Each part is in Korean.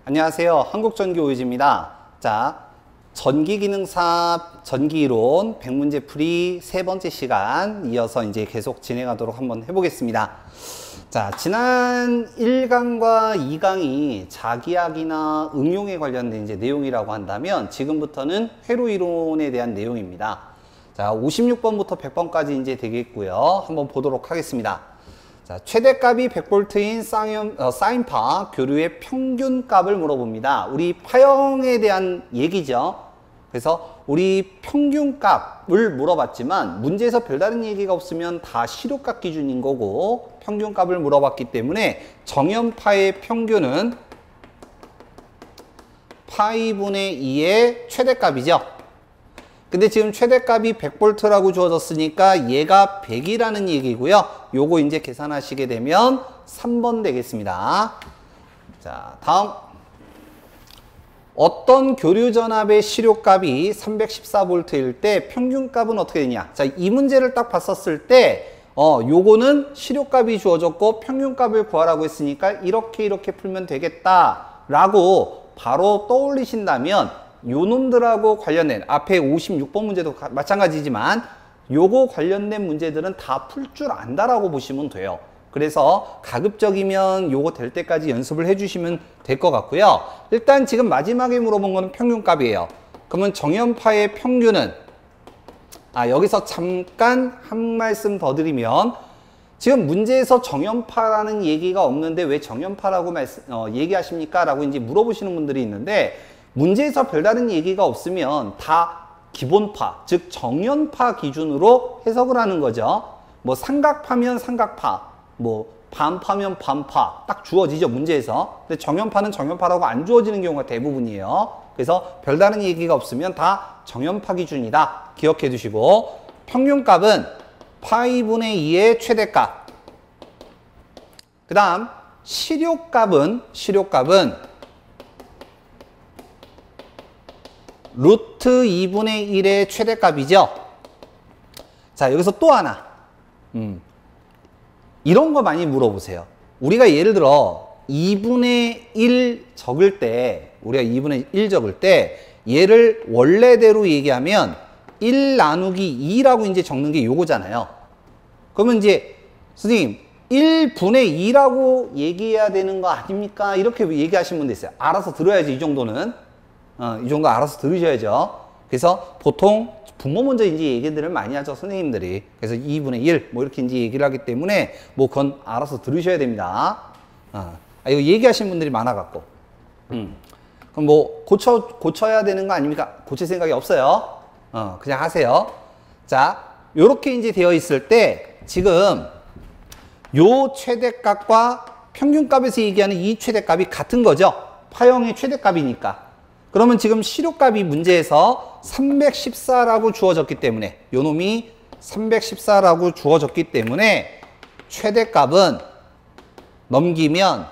안녕하세요. 한국전기오이즈입니다. 자, 전기기능사 전기이론 100문제 풀이 세 번째 시간 이어서 이제 계속 진행하도록 한번 해보겠습니다. 자, 지난 1강과 2강이 자기학이나 응용에 관련된 이제 내용이라고 한다면 지금부터는 회로이론에 대한 내용입니다. 자, 56번부터 100번까지 이제 되겠고요. 한번 보도록 하겠습니다. 자, 최대값이 100V인 사인파 교류의 평균값을 물어봅니다. 우리 파형에 대한 얘기죠. 그래서 우리 평균값을 물어봤지만 문제에서 별다른 얘기가 없으면 다 실효값 기준인 거고 평균값을 물어봤기 때문에 정연파의 평균은 파이분의 2의 최대값이죠. 근데 지금 최대값이 100V라고 주어졌으니까 얘가 100이라는 얘기고요. 요거 이제 계산하시게 되면 3번 되겠습니다. 자, 다음. 어떤 교류전압의 실효값이 314V일 때 평균값은 어떻게 되냐? 자, 이 문제를 딱 봤었을 때 요거는 실효값이 주어졌고 평균값을 구하라고 했으니까 이렇게 풀면 되겠다라고 바로 떠올리신다면 요 놈들하고 관련된 앞에 56번 문제도 마찬가지지만 요거 관련된 문제들은 다 풀 줄 안다라고 보시면 돼요. 그래서 가급적이면 요거 될 때까지 연습을 해주시면 될 것 같고요. 일단 지금 마지막에 물어본 거는 평균값이에요. 그러면 정연파의 평균은 여기서 잠깐 한 말씀 더 드리면 지금 문제에서 정연파라는 얘기가 없는데 왜 정연파라고 얘기하십니까? 라고 이제 물어보시는 분들이 있는데 문제에서 별다른 얘기가 없으면 다 기본파, 즉 정연파 기준으로 해석을 하는 거죠. 뭐 삼각파면 삼각파, 뭐 반파면 반파 딱 주어지죠, 문제에서. 근데 정연파는 정연파라고 안 주어지는 경우가 대부분이에요. 그래서 별다른 얘기가 없으면 다 정연파 기준이다. 기억해 두시고 평균값은 파이분의 2의 최대값. 그 다음 실효값은 루트 2분의 1의 최대값이죠. 자, 여기서 또 하나. 이런 거 많이 물어보세요. 우리가 예를 들어 2분의 1 적을 때, 얘를 원래대로 얘기하면 1 나누기 2라고 이제 적는 게 요거잖아요. 그러면 이제 선생님 1분의 2라고 얘기해야 되는 거 아닙니까? 이렇게 얘기하시는 분도 있어요. 알아서 들어야지, 이 정도는. 이 정도 알아서 들으셔야죠. 그래서 보통 분모 먼저 이제 얘기들을 많이 하죠, 선생님들이. 그래서 2분의 1, 뭐 이렇게 이제 얘기를 하기 때문에 뭐 그건 알아서 들으셔야 됩니다. 이거 얘기하시는 분들이 많아갖고. 그럼 뭐 고쳐야 되는 거 아닙니까? 고칠 생각이 없어요. 그냥 하세요. 자, 요렇게 이제 되어 있을 때 지금 요 최대값과 평균값에서 얘기하는 이 최대값이 같은 거죠. 파형의 최대값이니까. 그러면 지금 실효값이 문제에서 314라고 주어졌기 때문에 요 놈이 314라고 주어졌기 때문에 최대값은 넘기면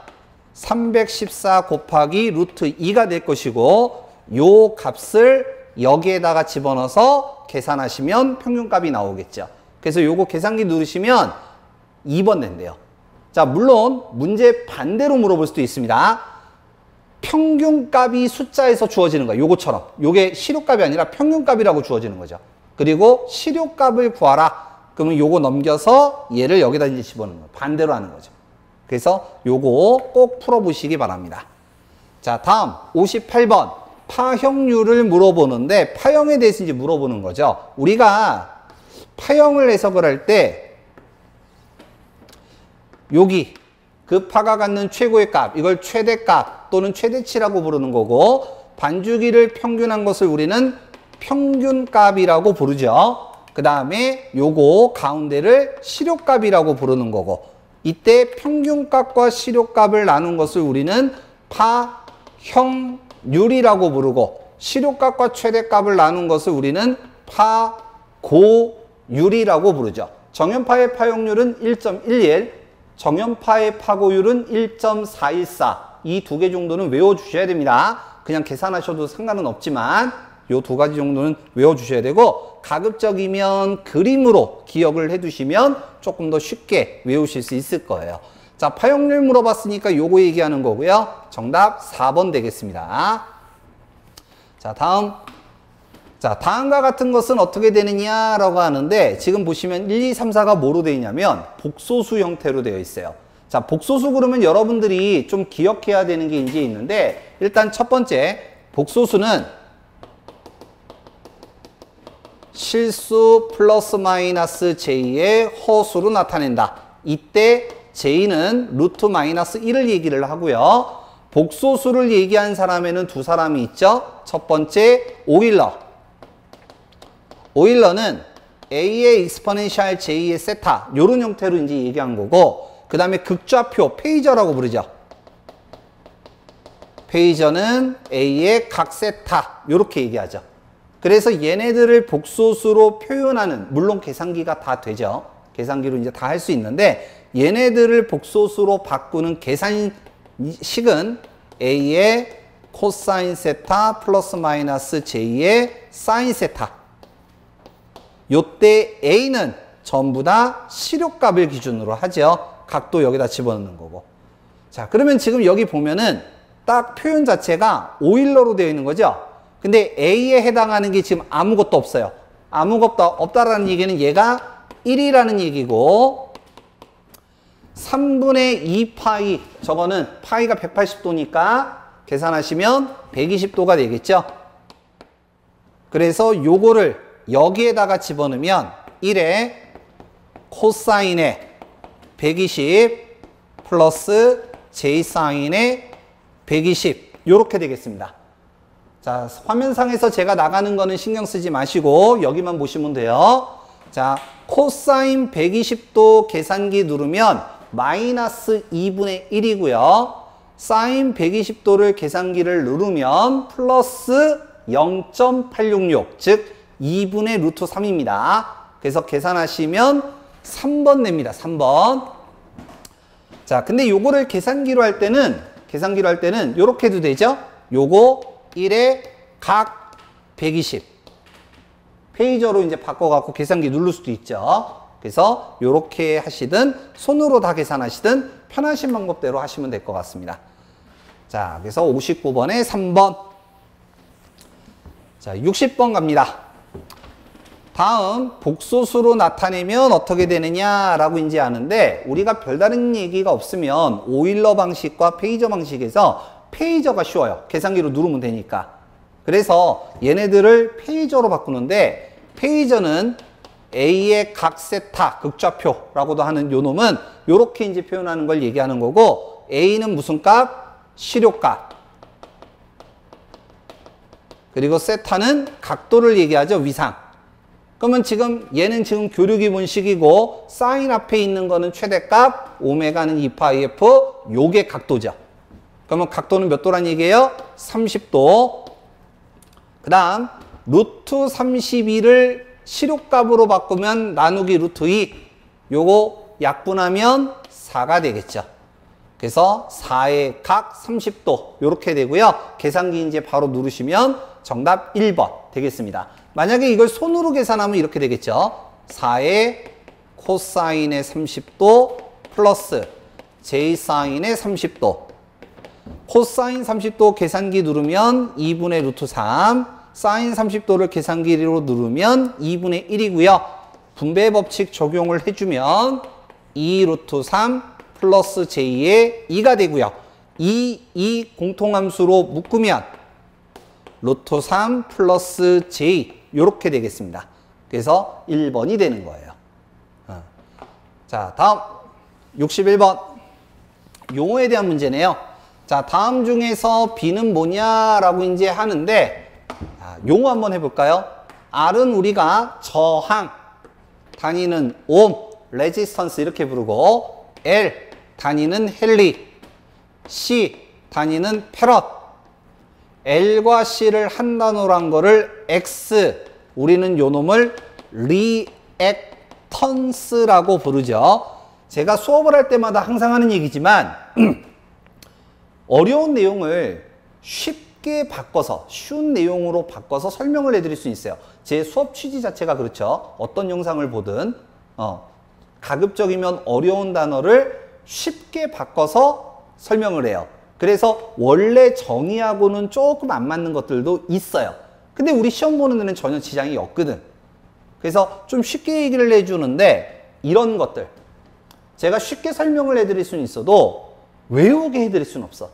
314 곱하기 루트 2가 될 것이고 요 값을 여기에다가 집어넣어서 계산하시면 평균값이 나오겠죠. 그래서 요거 계산기 누르시면 2번 된대요. 자, 물론 문제 반대로 물어볼 수도 있습니다. 평균값이 숫자에서 주어지는 거야. 요거처럼. 요게 실효값이 아니라 평균값이라고 주어지는 거죠. 그리고 실효값을 구하라. 그러면 요거 넘겨서 얘를 여기다 이제 집어넣는 거예요. 반대로 하는 거죠. 그래서 요거 꼭 풀어보시기 바랍니다. 자, 다음 58번. 파형률을 물어보는데 파형에 대해서 이제 물어보는 거죠. 우리가 파형을 해석을 할 때 여기 그 파가 갖는 최고의 값, 이걸 최대값 또는 최대치라고 부르는 거고 반주기를 평균한 것을 우리는 평균값이라고 부르죠. 그 다음에 요거 가운데를 실효값이라고 부르는 거고 이때 평균값과 실효값을 나눈 것을 우리는 파형률이라고 부르고 실효값과 최대값을 나눈 것을 우리는 파고율이라고 부르죠. 정연파의 파형률은 1.11, 정연파의 파고율은 1.414. 이 두 개 정도는 외워주셔야 됩니다. 그냥 계산하셔도 상관은 없지만 요 두 가지 정도는 외워주셔야 되고, 가급적이면 그림으로 기억을 해두시면 조금 더 쉽게 외우실 수 있을 거예요. 자, 파형률 물어봤으니까 요거 얘기하는 거고요. 정답 4번 되겠습니다. 자, 다음. 자, 다음과 같은 것은 어떻게 되느냐라고 하는데, 지금 보시면 1, 2, 3, 4가 뭐로 되어 있냐면 복소수 형태로 되어 있어요. 자, 복소수 그러면 여러분들이 좀 기억해야 되는 게 이제 있는데, 일단 첫 번째, 복소수는 실수 플러스 마이너스 j의 허수로 나타낸다. 이때 j는 루트 마이너스 1을 얘기를 하고요. 복소수를 얘기한 사람에는 두 사람이 있죠. 첫 번째 오일러. 오일러는 a의 익스포넨셜 j의 세타 요런 형태로 이제 얘기한 거고, 그 다음에 극좌표 페이저라고 부르죠. 페이저는 a의 각 세타 요렇게 얘기하죠. 그래서 얘네들을 복소수로 표현하는, 물론 계산기가 다 되죠. 계산기로 이제 다 할 수 있는데, 얘네들을 복소수로 바꾸는 계산식은 a의 코사인 세타 플러스 마이너스 j의 사인 세타. 요때 a는 전부 다 실효값을 기준으로 하죠. 각도 여기다 집어넣는 거고. 자, 그러면 지금 여기 보면은 딱 표현 자체가 오일러로 되어 있는 거죠. 근데 a에 해당하는 게 지금 아무것도 없어요. 아무것도 없다라는 얘기는 얘가 1이라는 얘기고, 3분의 2파이, 저거는 파이가 180도니까 계산하시면 120도가 되겠죠. 그래서 요거를 여기에다가 집어넣으면 1에 코사인의 120 플러스 j사인의 120 요렇게 되겠습니다. 자, 화면상에서 제가 나가는 거는 신경 쓰지 마시고 여기만 보시면 돼요. 자, 코사인 120도 계산기 누르면 마이너스 2분의 1이고요. 사인 120도를 계산기를 누르면 플러스 0.866, 즉 2분의 루트 3입니다. 그래서 계산하시면 3번 냅니다. 3번. 자, 근데 요거를 계산기로 할 때는 요렇게 해도 되죠? 요거 1에 각 120 페이저로 이제 바꿔갖고 계산기 누를 수도 있죠. 그래서 요렇게 하시든 손으로 다 계산하시든 편하신 방법대로 하시면 될 것 같습니다. 자, 그래서 59번에 3번. 자, 60번 갑니다. 다음 복소수로 나타내면 어떻게 되느냐라고 이제 아는데, 우리가 별다른 얘기가 없으면 오일러 방식과 페이저 방식에서 페이저가 쉬워요. 계산기로 누르면 되니까. 그래서 얘네들을 페이저로 바꾸는데, 페이저는 A의 각 세타, 극좌표라고도 하는 요 놈은 요렇게 이제 표현하는 걸 얘기하는 거고, A는 무슨 값? 실효값. 그리고 세타는 각도를 얘기하죠. 위상. 그러면 지금 얘는 지금 교류기본식이고, 사인 앞에 있는 거는 최대값, 오메가는 2파이F, 요게 각도죠. 그러면 각도는 몇 도란 얘기예요? 30도. 그 다음 루트 32를 실효값으로 바꾸면 나누기 루트 2. 요거 약분하면 4가 되겠죠. 그래서 4의 각 30도 요렇게 되고요. 계산기 이제 바로 누르시면 정답 1번 되겠습니다. 만약에 이걸 손으로 계산하면 이렇게 되겠죠. 4의 코사인의 30도 플러스 j사인의 30도. 코사인 30도 계산기 누르면 2분의 루트 3, 사인 30도를 계산기로 누르면 2분의 1이고요. 분배 법칙 적용을 해주면 2 루트 3 플러스 j의 2가 되고요. 이 공통함수로 묶으면 루트 3 플러스 j 요렇게 되겠습니다. 그래서 1번이 되는 거예요. 자, 다음 61번 용어에 대한 문제네요. 자, 다음 중에서 B는 뭐냐라고 이제 하는데, 용어 한번 해볼까요? R은 우리가 저항, 단위는 옴, 레지스턴스 이렇게 부르고, L, 단위는 헨리, C, 단위는 페럿. L과 C를 한 단어로 한 거를 X, 우리는 요 놈을 리액턴스라고 부르죠. 제가 수업을 할 때마다 항상 하는 얘기지만, 어려운 내용을 쉽게 쉽게 바꿔서 쉬운 내용으로 바꿔서 설명을 해드릴 수 있어요. 제 수업 취지 자체가 그렇죠. 어떤 영상을 보든 가급적이면 어려운 단어를 쉽게 바꿔서 설명을 해요. 그래서 원래 정의하고는 조금 안 맞는 것들도 있어요. 근데 우리 시험 보는 데는 전혀 지장이 없거든. 그래서 좀 쉽게 얘기를 해주는데 이런 것들 제가 쉽게 설명을 해드릴 수는 있어도 외우게 해드릴 수는 없어.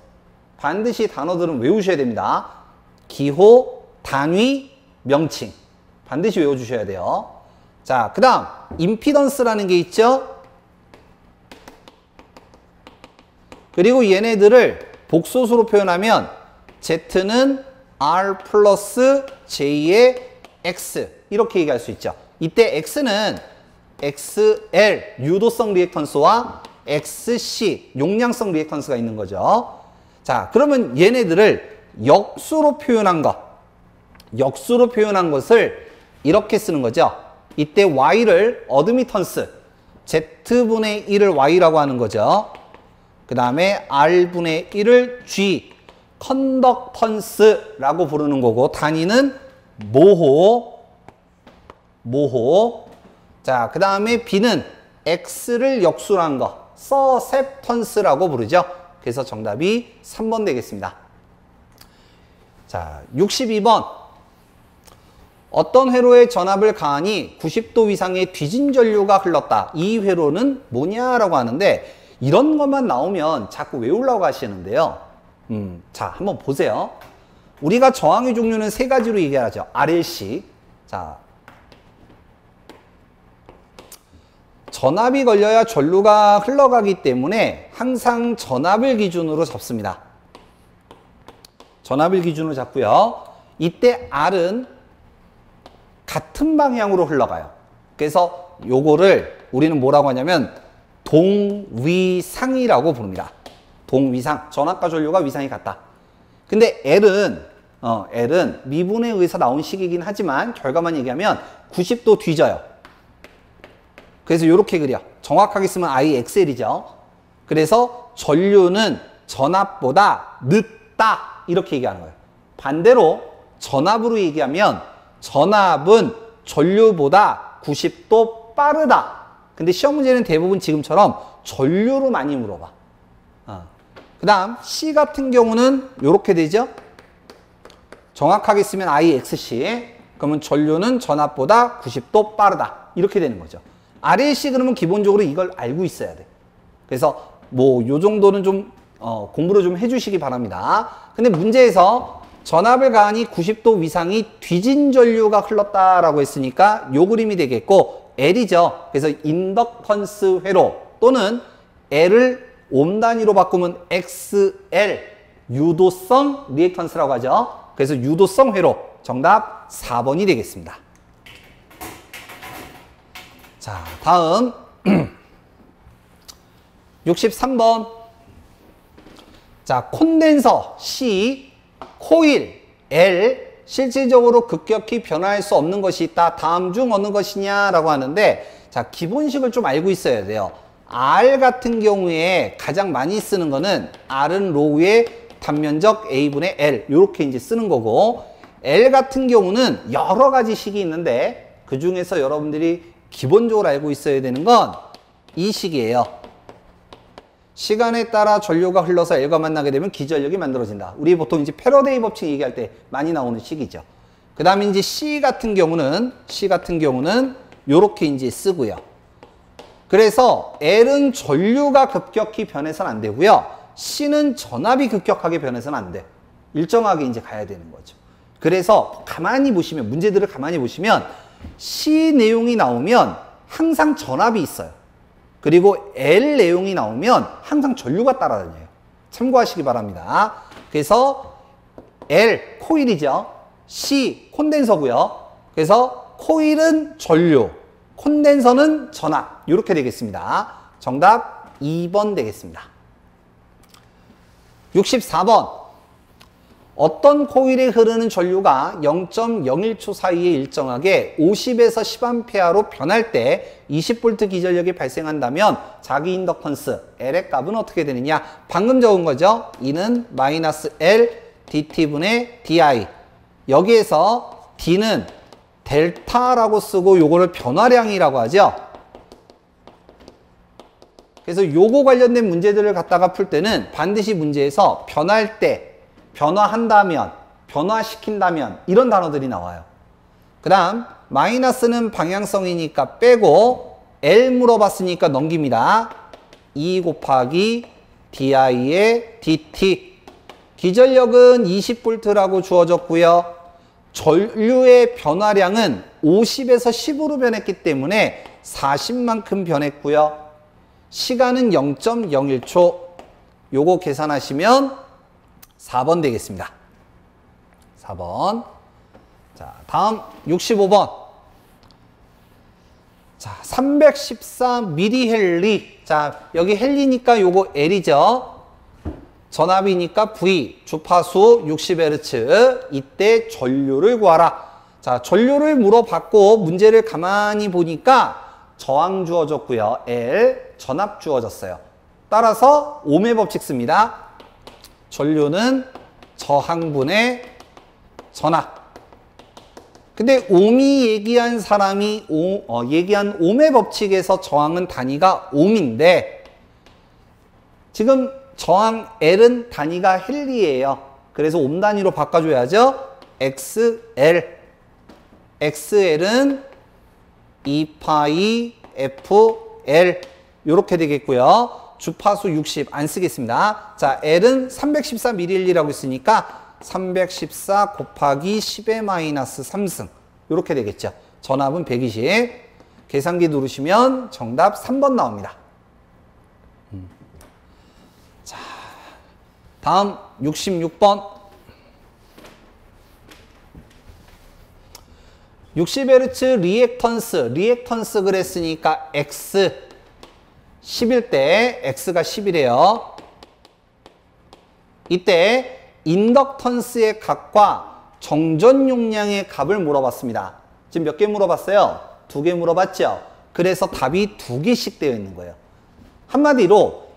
반드시 단어들은 외우셔야 됩니다. 기호, 단위, 명칭 반드시 외워주셔야 돼요. 자, 그 다음 임피던스라는 게 있죠. 그리고 얘네들을 복소수로 표현하면 Z는 R 플러스 J의 X 이렇게 얘기할 수 있죠. 이때 X는 XL 유도성 리액턴스와 XC 용량성 리액턴스가 있는 거죠. 자, 그러면 얘네들을 역수로 표현한 것을 이렇게 쓰는 거죠. 이때 Y를 어드미턴스 Z분의 1을 Y라고 하는 거죠. 그 다음에 R분의 1을 G 컨덕턴스라고 부르는 거고 단위는 모호. 자, 그 다음에 B는 X를 역수로 한 거 서셉턴스라고 부르죠. 그래서 정답이 3번 되겠습니다. 자, 62번 어떤 회로에 전압을 가하니 90도 이상의 뒤진 전류가 흘렀다. 이 회로는 뭐냐라고 하는데 이런 것만 나오면 자꾸 외우려고 하시는데요. 자, 한번 보세요. 우리가 저항의 종류는 세 가지로 얘기하죠. RLC. 자, 전압이 걸려야 전류가 흘러가기 때문에 항상 전압을 기준으로 잡습니다. 전압을 기준으로 잡고요. 이때 R은 같은 방향으로 흘러가요. 그래서 요거를 우리는 뭐라고 하냐면 동위상이라고 부릅니다. 동위상. 전압과 전류가 위상이 같다. 근데 L은 미분에 의해서 나온 식이긴 하지만 결과만 얘기하면 90도 뒤져요. 그래서 이렇게 그려. 정확하게 쓰면 IXL이죠. 그래서 전류는 전압보다 늦다. 이렇게 얘기하는 거예요. 반대로 전압으로 얘기하면 전압은 전류보다 90도 빠르다. 근데 시험 문제는 대부분 지금처럼 전류로 많이 물어봐. 그 다음 C 같은 경우는 이렇게 되죠. 정확하게 쓰면 IXC. 그러면 전류는 전압보다 90도 빠르다. 이렇게 되는 거죠. RLC 그러면 기본적으로 이걸 알고 있어야 돼. 그래서 뭐 요 정도는 좀 공부를 좀 해주시기 바랍니다. 근데 문제에서 전압을 가하니 90도 위상이 뒤진 전류가 흘렀다라고 했으니까 요 그림이 되겠고 L이죠. 그래서 인덕턴스 회로 또는 L을 옴 단위로 바꾸면 XL 유도성 리액턴스라고 하죠. 그래서 유도성 회로 정답 4번이 되겠습니다. 자, 다음 63번. 자, 콘덴서 C, 코일 L 실질적으로 급격히 변화할 수 없는 것이 있다. 다음 중 어느 것이냐라고 하는데 자, 기본식을 좀 알고 있어야 돼요. R 같은 경우에 가장 많이 쓰는 거는 R은 로우의 단면적 A분의 L 이렇게 이제 쓰는 거고 L 같은 경우는 여러 가지 식이 있는데 그 중에서 여러분들이 기본적으로 알고 있어야 되는 건 이 식이에요. 시간에 따라 전류가 흘러서 L과 만나게 되면 기전력이 만들어진다. 우리 보통 이제 패러데이 법칙 얘기할 때 많이 나오는 식이죠. 그 다음에 이제 C 같은 경우는 요렇게 이제 쓰고요. 그래서 L은 전류가 급격히 변해서는 안 되고요. C는 전압이 급격하게 변해서는 안 돼. 일정하게 이제 가야 되는 거죠. 그래서 가만히 보시면, 문제들을 가만히 보시면 C 내용이 나오면 항상 전압이 있어요. 그리고 L 내용이 나오면 항상 전류가 따라다녀요. 참고하시기 바랍니다. 그래서 L 코일이죠. C 콘덴서고요. 그래서 코일은 전류, 콘덴서는 전압 이렇게 되겠습니다. 정답 2번 되겠습니다. 64번. 어떤 코일에 흐르는 전류가 0.01초 사이에 일정하게 50에서 10A로 변할 때 20V 기전력이 발생한다면 자기 인덕턴스 L의 값은 어떻게 되느냐? 방금 적은 거죠. 이는 마이너스 L dt분의 di. 여기에서 d는 델타라고 쓰고 요거를 변화량이라고 하죠. 그래서 요거 관련된 문제들을 갖다가 풀 때는 반드시 문제에서 변할 때, 변화한다면, 변화시킨다면 이런 단어들이 나와요. 그 다음 마이너스는 방향성이니까 빼고 L 물어봤으니까 넘깁니다. 2 곱하기 di의 dt. 기전력은 20V라고 주어졌고요. 전류의 변화량은 50에서 10으로 변했기 때문에 40만큼 변했고요. 시간은 0.01초. 요거 계산하시면 4번 되겠습니다. 4번. 자, 다음 65번. 자, 314mH. 자, 여기 헬리니까 요거 L이죠. 전압이니까 V, 주파수 60Hz. 이때 전류를 구하라. 자, 전류를 물어봤고 문제를 가만히 보니까 저항 주어졌고요. L, 전압 주어졌어요. 따라서 ohm의 법칙 씁니다. 전류는 저항분의 전압. 근데 ohm이 얘기한 사람이 얘기한 ohm의 법칙에서 저항은 단위가 ohm인데 지금 저항 L은 단위가 헨리예요. 그래서 ohm 단위로 바꿔줘야죠. XL. XL은 2파이 FL 이렇게 되겠고요. 주파수 60 안 쓰겠습니다. 자, L은 314mH라고 있으니까 314 곱하기 10의 마이너스 3승 이렇게 되겠죠. 전압은 120. 계산기 누르시면 정답 3번 나옵니다. 자, 다음 66번. 60Hz 리액턴스 그랬으니까 X 10일 때 X가 10이래요. 이때 인덕턴스의 값과 정전 용량의 값을 물어봤습니다. 지금 몇 개 물어봤어요? 2개 물어봤죠? 그래서 답이 2개씩 되어 있는 거예요. 한마디로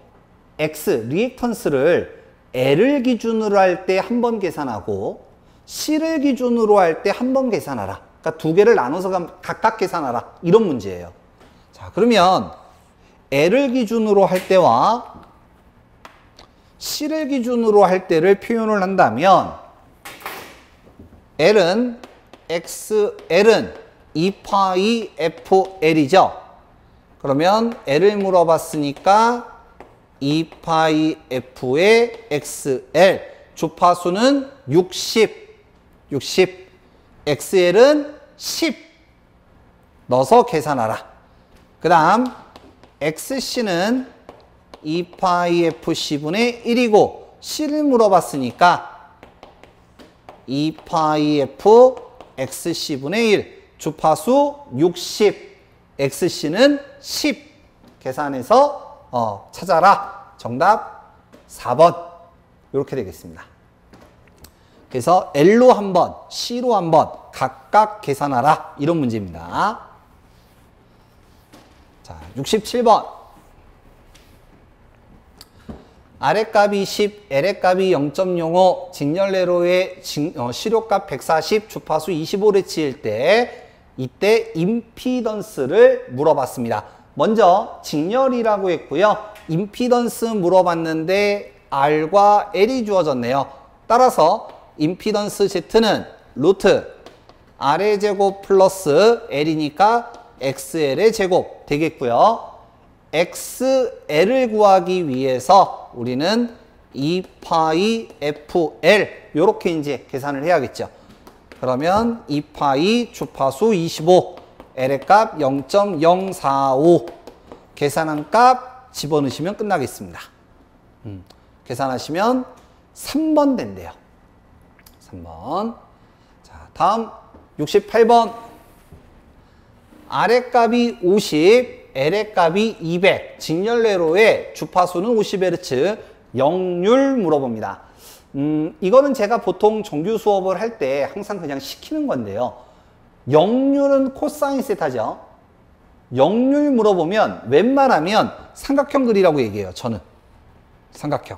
X, 리액턴스를 L을 기준으로 할 때 한 번 계산하고 C를 기준으로 할 때 한 번 계산하라. 그러니까 2개를 나눠서 각각 계산하라. 이런 문제예요. 자, 그러면 L을 기준으로 할 때와 C를 기준으로 할 때를 표현을 한다면 L은 2파이 FL이죠. 그러면 L을 물어봤으니까 2파이 F의 XL. 주파수는 60. XL은 10 넣어서 계산하라. 그 다음 XC는 2파이 FC분의 1이고 C를 물어봤으니까 2파이 F XC분의 1 주파수 60 XC는 10 계산해서 찾아라. 정답 4번 이렇게 되겠습니다. 그래서 L로 한 번, C로 한 번 각각 계산하라. 이런 문제입니다. 자, 67번. 아랫값이 10, L의 값이 0.05, 직렬내로의 시료값 140, 주파수 25Hz일 때 이때 임피던스를 물어봤습니다. 먼저 직렬이라고 했고요. 임피던스 물어봤는데 R과 L이 주어졌네요. 따라서 임피던스 Z는 루트 R의 제곱 플러스 L이니까 XL의 제곱 되겠고요. XL을 구하기 위해서 우리는 2파이 FL 이렇게 이제 계산을 해야겠죠. 그러면 2파이 주파수 25 L의 값 0.045 계산한 값 집어넣으시면 끝나겠습니다. 계산하시면 3번 된대요. 3번. 자, 다음 68번. R의 값이 50, L의 값이 200. 직렬내로의 주파수는 50Hz. 역률 물어봅니다. 이거는 제가 보통 정규 수업을 할 때 항상 그냥 시키는 건데요. 역률은 코사인 세타죠. 역률 물어보면 웬만하면 삼각형 그리라고 얘기해요. 저는. 삼각형.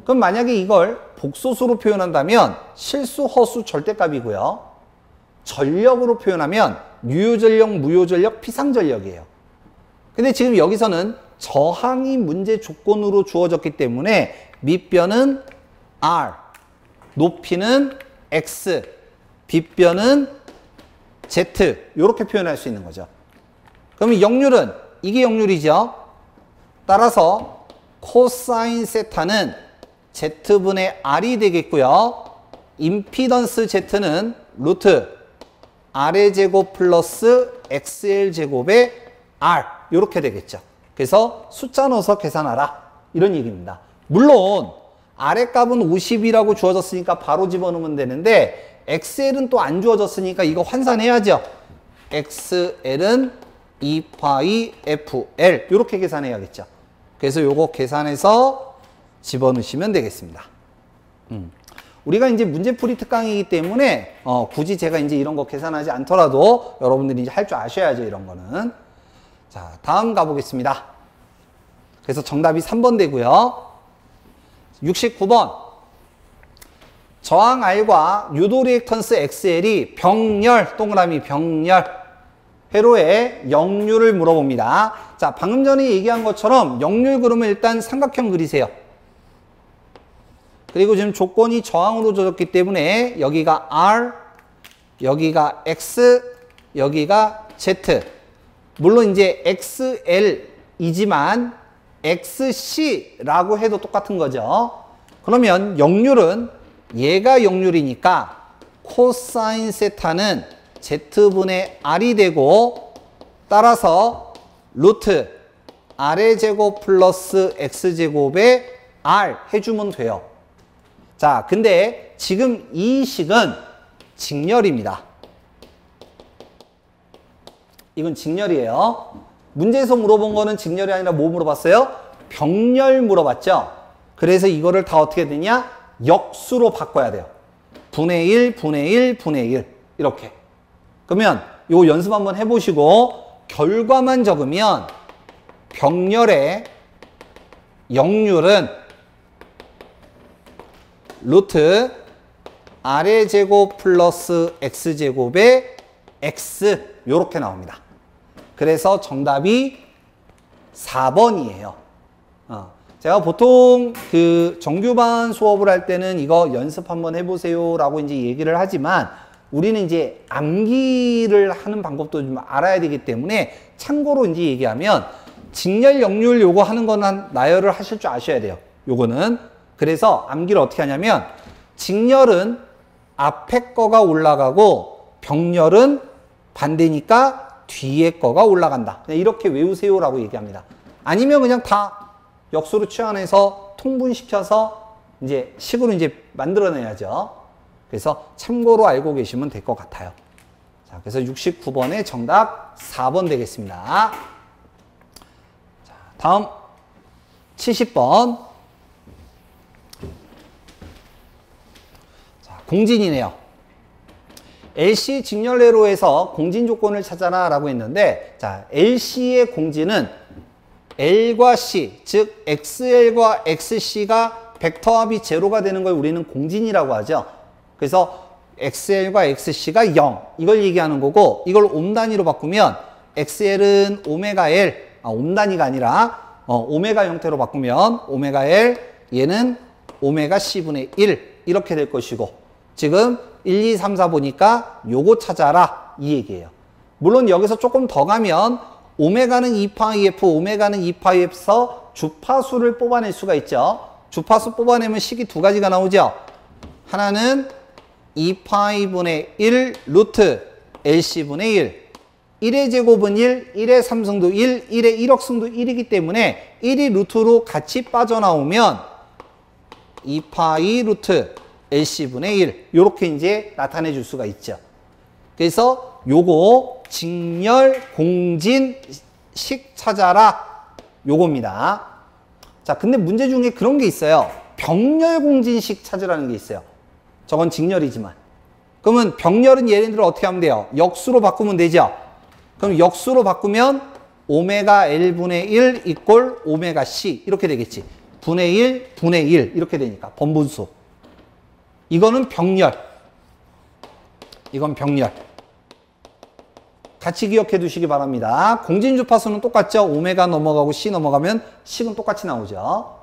그럼 만약에 이걸 복소수로 표현한다면 실수, 허수, 절대값이고요. 전력으로 표현하면 유효전력, 무효전력, 피상전력이에요. 근데 지금 여기서는 저항이 문제 조건으로 주어졌기 때문에 밑변은 R, 높이는 X, 뒷변은 Z 이렇게 표현할 수 있는 거죠. 그러면 역률은 이게 역률이죠. 따라서 코사인 세타는 Z분의 R이 되겠고요. 임피던스 Z는 루트 R의 제곱 플러스 XL 제곱의 R 이렇게 되겠죠. 그래서 숫자 넣어서 계산하라 이런 얘기입니다. 물론 R의 값은 50이라고 주어졌으니까 바로 집어넣으면 되는데 XL은 또 안 주어졌으니까 이거 환산해야죠. XL은 2파이 FL 이렇게 계산해야겠죠. 그래서 요거 계산해서 집어넣으시면 되겠습니다. 우리가 이제 문제풀이 특강이기 때문에 굳이 제가 이제 이런 거 계산하지 않더라도 여러분들이 이제 할 줄 아셔야죠. 이런 거는. 자, 다음 가보겠습니다. 그래서 정답이 3번 되고요. 69번. 저항 R과 유도 리액턴스 XL이 병렬, 동그라미 병렬, 회로의 역률을 물어봅니다. 자, 방금 전에 얘기한 것처럼 역률 그러면 일단 삼각형 그리세요. 그리고 지금 조건이 저항으로 줘졌기 때문에 여기가 R, 여기가 X, 여기가 Z. 물론 이제 XL이지만 XC라고 해도 똑같은 거죠. 그러면 역률은 얘가 역률이니까 코사인 세타는 Z분의 R이 되고 따라서 루트 R의 제곱 플러스 X제곱의 R 해주면 돼요. 자, 근데 지금 이 식은 직렬입니다. 이건 직렬이에요. 문제에서 물어본 거는 직렬이 아니라 뭐 물어봤어요? 병렬 물어봤죠? 그래서 이거를 다 어떻게 되냐? 역수로 바꿔야 돼요. 분의 1, 분의 1, 분의 1 이렇게. 그러면 요 연습 한번 해보시고 결과만 적으면 병렬의 역률은 루트 R의 제곱 플러스 X제곱의 X 요렇게 나옵니다. 그래서 정답이 4번이에요. 제가 보통 그 정규반 수업을 할 때는 이거 연습 한번 해보세요 라고 이제 얘기를 하지만 우리는 이제 암기를 하는 방법도 좀 알아야 되기 때문에 참고로 이제 얘기하면 직렬 역률 요거 하는 거는 나열을 하실 줄 아셔야 돼요. 요거는. 그래서 암기를 어떻게 하냐면 직렬은 앞에 거가 올라가고 병렬은 반대니까 뒤에 거가 올라간다. 그냥 이렇게 외우세요 라고 얘기합니다. 아니면 그냥 다 역수로 치환해서 통분시켜서 이제 식으로 이제 만들어내야죠. 그래서 참고로 알고 계시면 될 것 같아요. 자, 그래서 69번의 정답 4번 되겠습니다. 자, 다음 70번. 자, 공진이네요. LC 직렬회로에서 공진 조건을 찾아라 라고 했는데, 자, LC의 공진은 L과 C, 즉 XL과 XC가 벡터 합이 제로가 되는 걸 우리는 공진이라고 하죠. 그래서 XL과 XC가 0 이걸 얘기하는 거고, 이걸 옴단위로 바꾸면 XL은 오메가 L, 옴단위가 아니라 오메가 형태로 바꾸면 오메가 L, 얘는 오메가 C분의 1 이렇게 될 것이고, 지금 1, 2, 3, 4 보니까 요거 찾아라 이 얘기예요. 물론 여기서 조금 더 가면 오메가는 2파이 F, 오메가는 2파이 F에서 주파수를 뽑아낼 수가 있죠. 주파수 뽑아내면 식이 두 가지가 나오죠. 하나는 2파이분의 1 루트 LC분의 1. 1의 제곱은 1, 1의 3승도 1, 1의 1억승도 1이기 때문에 1이 루트로 같이 빠져나오면 2파이 루트 LC분의 1 이렇게 이제 나타내 줄 수가 있죠. 그래서 요거 직렬 공진식 찾아라 요겁니다. 자, 근데 문제 중에 그런 게 있어요. 병렬 공진식 찾으라는 게 있어요. 저건 직렬이지만. 그러면 병렬은 얘네들을 어떻게 하면 돼요? 역수로 바꾸면 되죠. 그럼 역수로 바꾸면 오메가 L분의 1 이꼴 오메가 C 이렇게 되겠지. 분의 1, 분의 1 이렇게 되니까 번분수. 이거는 병렬. 이건 병렬. 같이 기억해 두시기 바랍니다. 공진주파수는 똑같죠? 오메가 넘어가고 C 넘어가면 식은 똑같이 나오죠.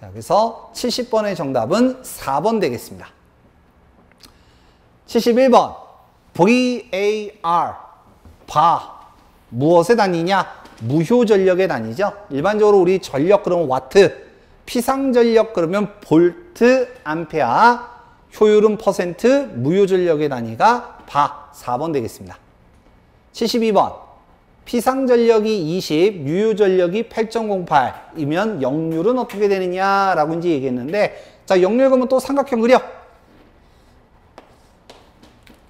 자, 그래서 70번의 정답은 4번 되겠습니다. 71번 VAR 바 무엇의 단위냐? 무효전력의 단위죠. 일반적으로 우리 전력 그러면 와트, 피상전력 그러면 볼트, 암페어, 효율은 퍼센트, 무효전력의 단위가 바 4번 되겠습니다. 72번 피상전력이 20, 유효전력이 8.08이면 역률은 어떻게 되느냐라고 이제 얘기했는데, 자, 역률 그러면 또 삼각형 그려.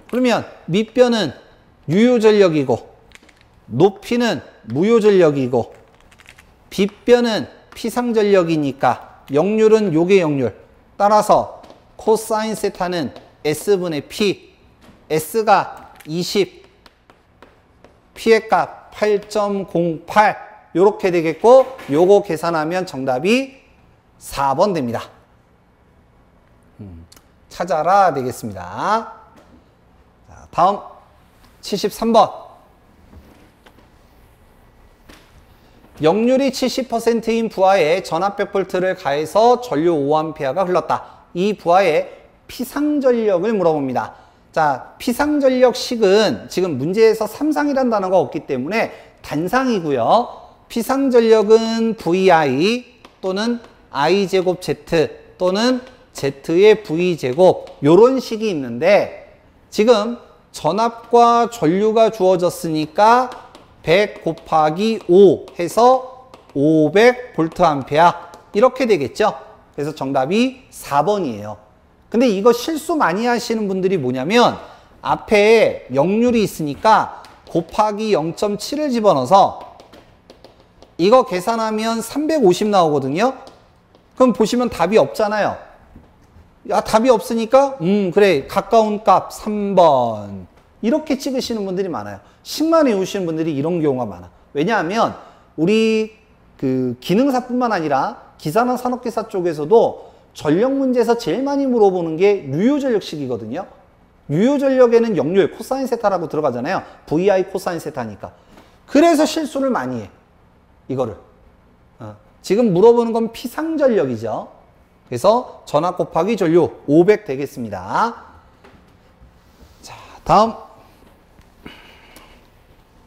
그러면 밑변은 유효전력이고 높이는 무효전력이고 빗변은 피상전력이니까 역률은 요게 역률. 따라서 코사인 세타는 S분의 P, S가 20, P의 값 8.08 요렇게 되겠고, 요거 계산하면 정답이 4번 됩니다. 찾아라 되겠습니다. 자, 다음 73번 역률이 70%인 부하에 전압 100V를 가해서 전류 5A가 흘렀다. 이 부하의 피상전력을 물어봅니다. 자, 피상전력식은 지금 문제에서 삼상이라는 단어가 없기 때문에 단상이고요. 피상전력은 VI 또는 I제곱 Z 또는 Z의 V제곱 요런 식이 있는데, 지금 전압과 전류가 주어졌으니까 100 곱하기 5 해서 500V 이렇게 되겠죠. 그래서 정답이 4번이에요. 근데 이거 실수 많이 하시는 분들이 뭐냐면 앞에 역률이 있으니까 곱하기 0.7을 집어넣어서 이거 계산하면 350 나오거든요. 그럼 보시면 답이 없잖아요. 야, 답이 없으니까 그래 가까운 값 3번 이렇게 찍으시는 분들이 많아요. 식만 외우시는 분들이 이런 경우가 많아. 왜냐하면 우리 그 기능사뿐만 아니라 기사나 산업기사 쪽에서도 전력 문제에서 제일 많이 물어보는 게 유효전력식이거든요. 유효전력에는 역률 코사인 세타라고 들어가잖아요. VI 코사인 세타니까. 그래서 실수를 많이 해. 이거를. 지금 물어보는 건 피상전력이죠. 그래서 전압 곱하기 전류 500 되겠습니다. 자, 다음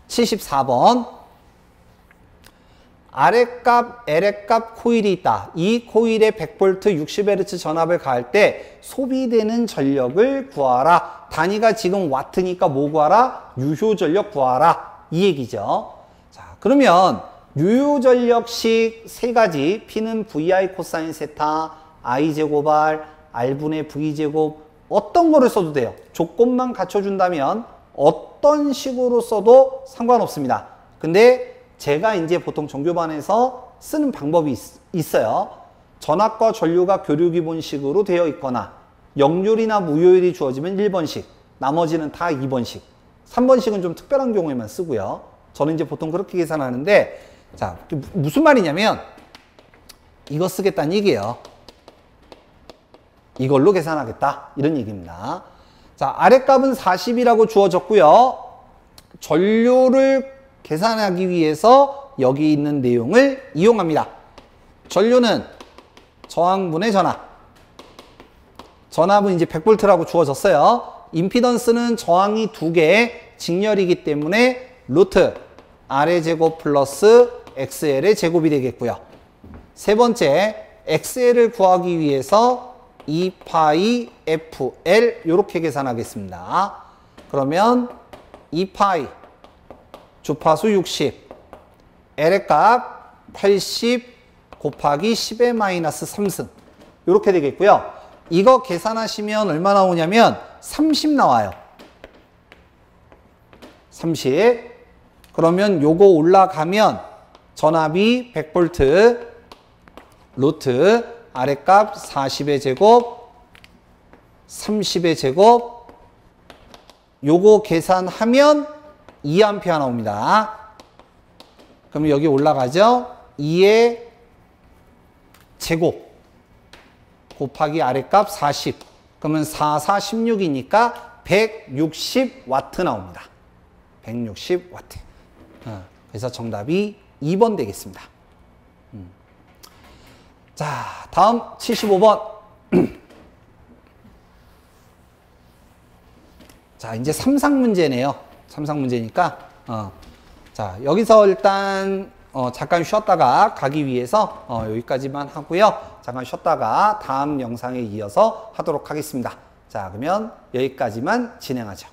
74번 아래값, L값 코일이 있다. 이 코일에 100V 60Hz 전압을 가할 때 소비되는 전력을 구하라. 단위가 지금 와트니까 뭐 구하라? 유효전력 구하라. 이 얘기죠. 자, 그러면 유효전력식 세 가지, P는 VI 코사인 세타, I제곱 R, R분의 V제곱 어떤 거를 써도 돼요. 조건만 갖춰준다면 어떤 식으로 써도 상관없습니다. 근데 제가 이제 보통 정교반에서 쓰는 방법이 있어요. 전압과 전류가 교류기본식으로 되어 있거나 역률이나 무효율이 주어지면 1번식, 나머지는 다 2번식. 3번식은 좀 특별한 경우에만 쓰고요. 저는 이제 보통 그렇게 계산하는데, 자, 무슨 말이냐면 이거 쓰겠다는 얘기예요. 이걸로 계산하겠다 이런 얘기입니다. 자, 아랫값은 40이라고 주어졌고요. 전류를 계산하기 위해서 여기 있는 내용을 이용합니다. 전류는 저항분의 전압. 전압은 이제 100V라고 주어졌어요. 임피던스는 저항이 2개, 직렬이기 때문에 루트 R의 제곱 플러스 XL의 제곱이 되겠고요. 세 번째, XL을 구하기 위해서 2파이 FL 이렇게 계산하겠습니다. 그러면 2파이 주파수 60, L의 값 80 곱하기 10의 마이너스 3승 이렇게 되겠고요. 이거 계산하시면 얼마 나오냐면 30 나와요. 30. 그러면 요거 올라가면 전압이 100V 루트 아랫값 40의 제곱 30의 제곱 요거 계산하면 2A 나옵니다. 그럼 여기 올라가죠. 2의 제곱 곱하기 아랫값 40. 그러면 4, 4, 16이니까 160W 나옵니다. 160W. 그래서 정답이 2번 되겠습니다. 자, 다음 75번. 자, 이제 3상 문제네요. 3상 문제니까, 자, 여기서 일단, 잠깐 쉬었다가 가기 위해서, 여기까지만 하고요. 잠깐 쉬었다가 다음 영상에 이어서 하도록 하겠습니다. 자, 그러면 여기까지만 진행하죠.